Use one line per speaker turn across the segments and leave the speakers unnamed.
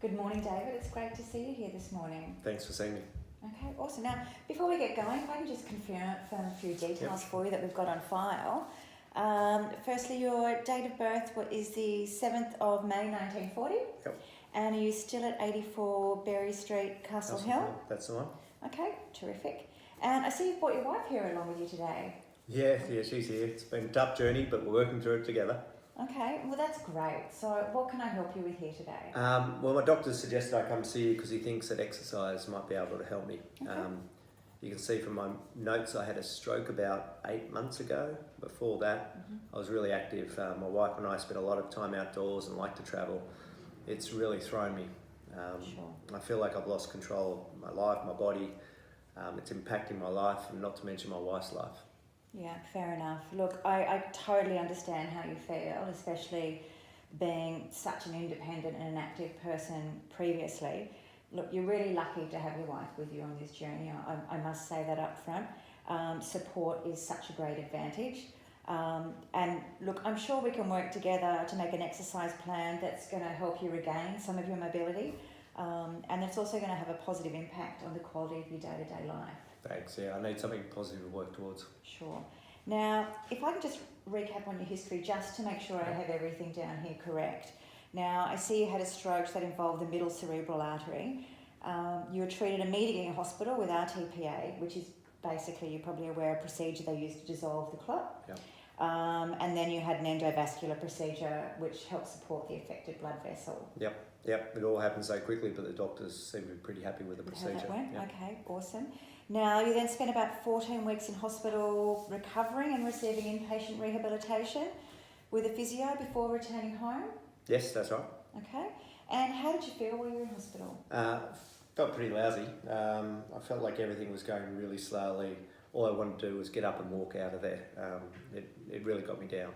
Good morning, David. It's great to see you here this morning.
Thanks for seeing me.
Okay, awesome. Now, before we get going, if I can just confirm a few details for you that we've got on file. Firstly, your date of birth is the 7th of May 1940.
Yep.
And are you still at 84 Berry Street, Castle Hill?
That's the one.
Okay, terrific. And I see you've brought your wife here along with you today.
Yeah, she's here. It's been a tough journey, but we're working through it together.
Okay, well that's great. So what can I help you with here today?
Well, my doctor suggested I come see you because he thinks that exercise might be able to help me.
Okay.
You can see from my notes I had a stroke about 8 months ago. Before that, I was really active. My wife and I spent a lot of time outdoors and like to travel. It's really thrown me.
Sure.
I feel like I've lost control of my life, my body. It's impacting my life, and not to mention my wife's life.
Yeah, fair enough. Look, I totally understand how you feel, especially being such an independent and an active person previously. Look, you're really lucky to have your wife with you on this journey. I must say that up front. Support is such a great advantage. And look, I'm sure we can work together to make an exercise plan that's going to help you regain some of your mobility. And it's also going to have a positive impact on the quality of your day-to-day life.
Thanks, yeah, I need something positive to work towards.
Sure. Now, if I can just recap on your history, just to make sure I have everything down here correct. Now, I see you had a stroke that involved the middle cerebral artery. You were treated immediately in hospital with RTPA, which is basically, you're probably aware, a procedure they use to dissolve the clot.
Yep.
And then you had an endovascular procedure, which helps support the affected blood vessel.
Yep, it all happened so quickly, but the doctors seem to be pretty happy with the procedure.
How that went?
Yep.
Okay, awesome. Now, you then spent about 14 weeks in hospital recovering and receiving inpatient rehabilitation with a physio before returning home.
Yes, that's right.
Okay. And how did you feel while you were in hospital?
Felt pretty lousy. I felt like everything was going really slowly. All I wanted to do was get up and walk out of there. It really got me down.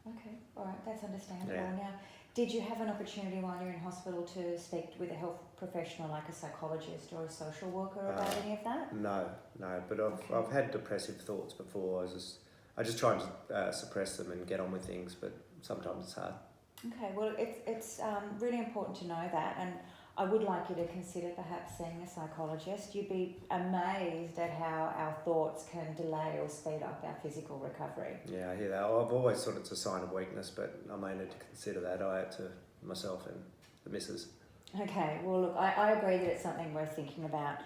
Okay, all right, that's understandable.
Yeah.
Now, did you have an opportunity while you were in hospital to speak with a health professional like a psychologist or a social worker about any of that?
No, but I've had depressive thoughts before. I just try and suppress them and get on with things, but sometimes it's hard.
Okay, well, it's really important to know that, and I would like you to consider perhaps seeing a psychologist. You'd be amazed at how our thoughts can delay or speed up our physical recovery.
Yeah, I hear that. I've always thought it's a sign of weakness, but I may need to consider that. I owe it to myself and the missus.
Okay, well, look, I agree that it's something worth thinking about.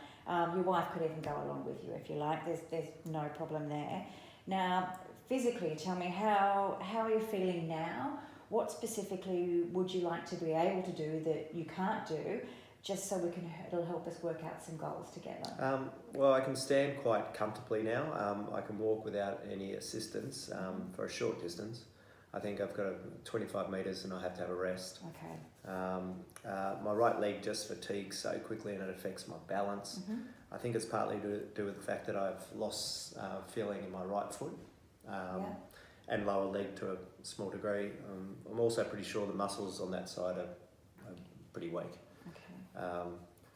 Your wife could even go along with you if you like. There's no problem there. Now, physically, tell me, how are you feeling now? What specifically would you like to be able to do that you can't do, just so it'll help us work out some goals together?
Well, I can stand quite comfortably now. I can walk without any assistance for a short distance. I think I've got 25 metres and I have to have a rest.
Okay.
My right leg just fatigues so quickly and it affects my balance.
Mm-hmm.
I think it's partly to do with the fact that I've lost feeling in my right foot. And lower leg to a small degree. I'm also pretty sure the muscles on that side are pretty weak.
Okay.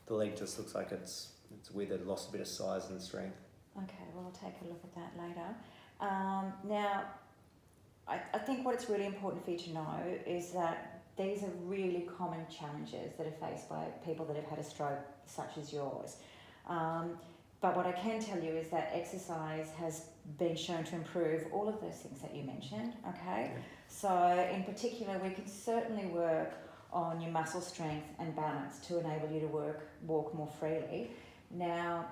The leg just looks like it's withered, lost a bit of size and strength.
Okay, well, I'll take a look at that later. Now, I think what it's really important for you to know is that these are really common challenges that are faced by people that have had a stroke such as yours. But what I can tell you is that exercise has been shown to improve all of those things that you mentioned, okay?
Yeah.
So in particular, we can certainly work on your muscle strength and balance to enable you to walk more freely. Now,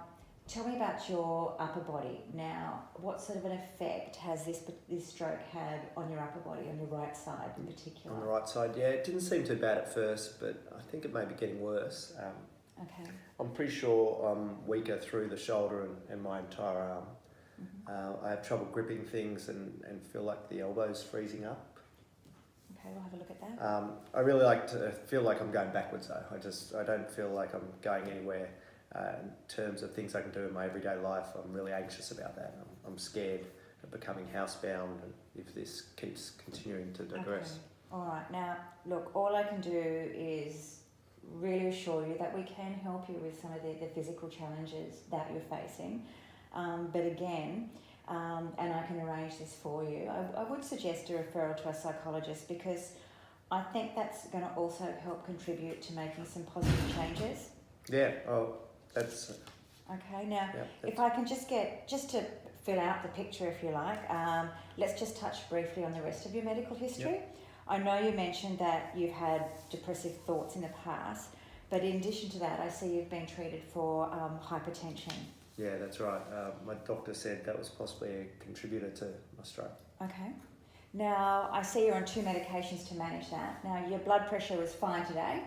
tell me about your upper body. Now, what sort of an effect has this stroke had on your upper body, on your right side in particular?
On the right side, yeah, it didn't seem too bad at first, but I think it may be getting worse.
Okay.
I'm pretty sure I'm weaker through the shoulder and my entire arm.
Mm-hmm.
I have trouble gripping things and feel like the elbow's freezing up.
Okay, we'll have a look at that.
I really like to feel like I'm going backwards though. I don't feel like I'm going anywhere in terms of things I can do in my everyday life. I'm really anxious about that. I'm scared of becoming housebound if this keeps continuing to digress.
Okay. All right. Now, look, all I can do is really assure you that we can help you with some of the physical challenges that you're facing. But again, and I can arrange this for you, I would suggest a referral to a psychologist because I think that's going to also help contribute to making some positive changes.
Yeah, oh, that's...
Okay, now,
yeah,
if I can just to fill out the picture, if you like, let's just touch briefly on the rest of your medical history.
Yep.
I know you mentioned that you've had depressive thoughts in the past, but in addition to that, I see you've been treated for hypertension.
Yeah, that's right. My doctor said that was possibly a contributor to my stroke.
Okay. Now, I see you're on 2 medications to manage that. Now, your blood pressure was fine today,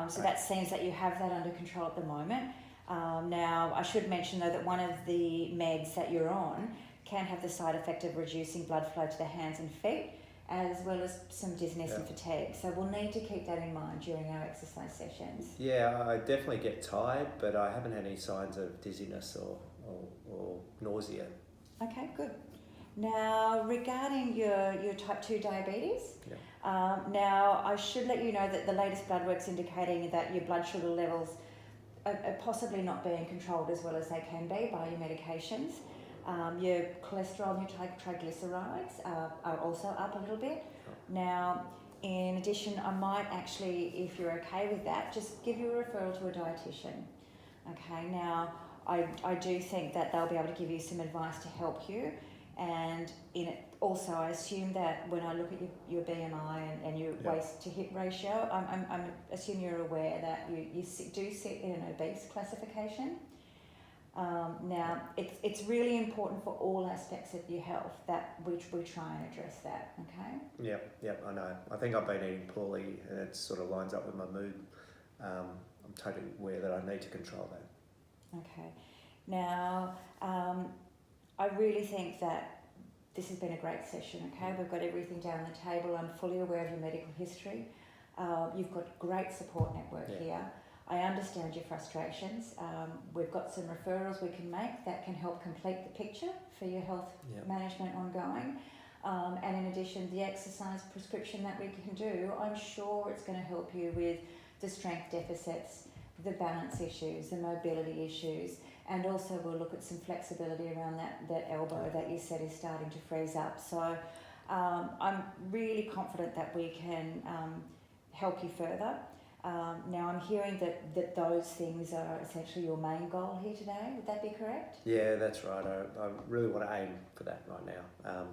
so that seems that you have that under control at the moment. Now, I should mention though that one of the meds that you're on can have the side effect of reducing blood flow to the hands and feet, as well as some dizziness and fatigue. So we'll need to keep that in mind during our exercise sessions.
Yeah, I definitely get tired, but I haven't had any signs of dizziness or nausea.
Okay, good. Now, regarding your type 2 diabetes, now I should let you know that the latest blood work's indicating that your blood sugar levels are possibly not being controlled as well as they can be by your medications. Your cholesterol and your triglycerides are also up a little bit. Now, in addition, I might actually, if you're okay with that, just give you a referral to a dietitian. Okay, now I do think that they'll be able to give you some advice to help you. And in it, also, I assume that when I look at your BMI and your waist to hip ratio, I'm assuming you're aware that you do sit in an obese classification. Now, it's really important for all aspects of your health that we try and address that, okay?
Yep, I know. I think I've been eating poorly and it sort of lines up with my mood. I'm totally aware that I need to control that.
Okay. Now, I really think that this has been a great session, okay? We've got everything down the table. I'm fully aware of your medical history. You've got great support network here. I understand your frustrations. We've got some referrals we can make that can help complete the picture for your health management ongoing. And in addition, the exercise prescription that we can do, I'm sure it's going to help you with the strength deficits, the balance issues, the mobility issues, and also we'll look at some flexibility around that elbow that you said is starting to freeze up. So I'm really confident that we can help you further. Now I'm hearing that those things are essentially your main goal here today. Would that be correct?
Yeah, that's right. I really want to aim for that right now.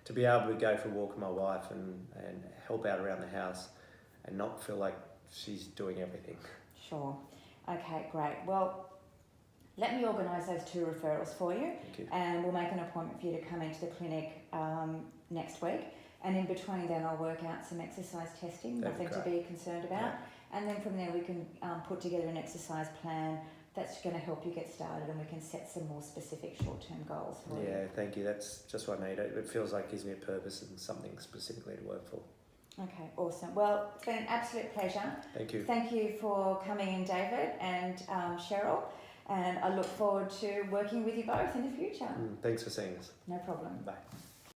To be able to go for a walk with my wife and help out around the house and not feel like she's doing everything.
Sure. Okay, great. Well, let me organise those 2 referrals for you.
Thank you.
And we'll make an appointment for you to come into the clinic next week. And in between then I'll work out some exercise testing, nothing to be concerned about.
Yeah.
And then from there we can put together an exercise plan that's going to help you get started, and we can set some more specific short-term goals for you.
Yeah, thank you. That's just what I need. It feels like it gives me a purpose and something specifically to work for.
Okay, awesome. Well, it's been an absolute pleasure.
Thank you.
Thank you for coming in, David and Cheryl. And I look forward to working with you both in the future.
Thanks for seeing us.
No problem.
Bye.